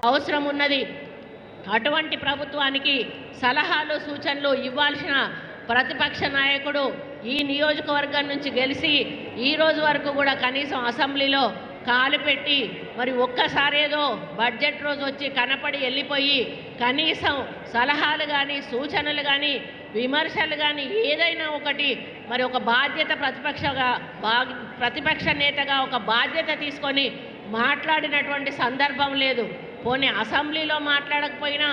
అవసరం ఉన్నది. అటువంటి ప్రభుత్వానికి సలహాలు సూచనలు ఇవ్వాల్సిన ప్రతిపక్ష నాయకుడు ఈ నియోజకవర్గం నుంచి గెలిచి ఈ రోజు వరకు కూడా కనీసం అసెంబ్లీలో కాలు పెట్టి మరి ఒక్కసారి ఏదో బడ్జెట్ రోజు వచ్చి కనపడి వెళ్ళిపోయి కనీసం సలహాలు కానీ సూచనలు కానీ విమర్శలు కానీ ఏదైనా ఒకటి మరి ఒక బాధ్యత ప్రతిపక్ష నేతగా ఒక బాధ్యత తీసుకొని మాట్లాడినటువంటి సందర్భం లేదు. పోనీ అసెంబ్లీలో మాట్లాడకపోయినా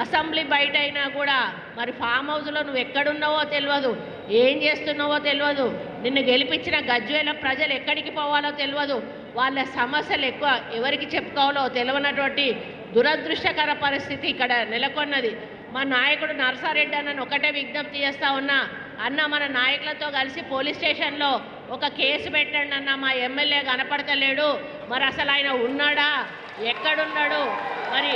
అసెంబ్లీ బయట అయినా కూడా మరి ఫామ్ హౌస్లో నువ్వు ఎక్కడున్నావో తెలియదు, ఏం చేస్తున్నావో తెలియదు, నిన్ను గెలిపించిన గజ్వేల ప్రజలు ఎక్కడికి పోవాలో తెలియదు, వాళ్ళ సమస్యలు ఎక్కువ ఎవరికి చెప్పుకోవాలో తెలియనటువంటి దురదృష్టకర పరిస్థితి ఇక్కడ నెలకొన్నది. మా నాయకుడు నరసారెడ్డి అన్నను ఒకటే విజ్ఞప్తి చేస్తూ ఉన్నా, అన్న మన నాయకులతో కలిసి పోలీస్ స్టేషన్లో ఒక కేసు పెట్టండి అన్న, మా ఎమ్మెల్యే కనపడతలేడు, మరి అసలు ఆయన ఉన్నాడా, ఎక్కడున్నాడు, మరి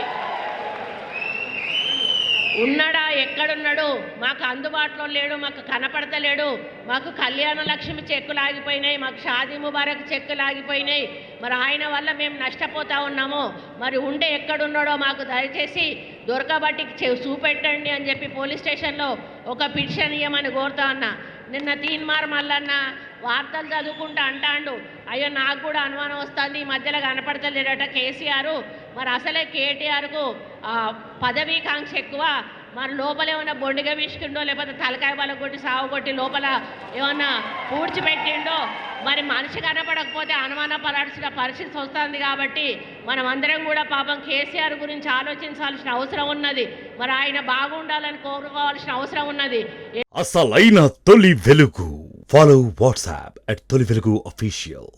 ఉన్నాడా ఎక్కడున్నాడు, మాకు అందుబాటులో లేడు, మాకు కనపడతలేడు, మాకు కళ్యాణ లక్ష్మి చెక్కులు ఆగిపోయినాయి, మాకు షాదీ ముబారక్ చెక్కులు ఆగిపోయినాయి, మరి ఆయన వల్ల మేము నష్టపోతూ ఉన్నాము, మరి ఉండే ఎక్కడున్నాడో మాకు దయచేసి దొరకబట్టికి చూపెట్టండి అని చెప్పి పోలీస్ స్టేషన్లో ఒక పిటిషన్ ఇవ్వమని కోరుతా ఉన్నా. నిన్న తీన్మార్ మల్లన్న వార్తలు చదువుకుంటూ అంటాండు, అయ్యో నాకు కూడా అనుమానం వస్తుంది, ఈ మధ్యలో కనపడతలేడట కేసీఆర్, మరి అసలే కేటీఆర్కు పదవీకాంక్ష ఎక్కువ, మరి లోపల ఏమన్నా బొండిగా వీసుకుండో లేకపోతే తలకాయ బల కొట్టి సాగు కొట్టి లోపల ఏమన్నా పూడ్చిపెట్టిండో, మరి మనిషి కనపడకపోతే అనుమానపడాల్సిన పరిస్థితి వస్తుంది. కాబట్టి మనం అందరం కూడా పాపం కేసీఆర్ గురించి ఆలోచించాల్సిన అవసరం ఉన్నది, మరి ఆయన బాగుండాలని కోరుకోవాల్సిన అవసరం ఉన్నది. అసలైన తొలి వెలుగు. ఫాలో వాట్సాప్ @తొలి వెలుగు official.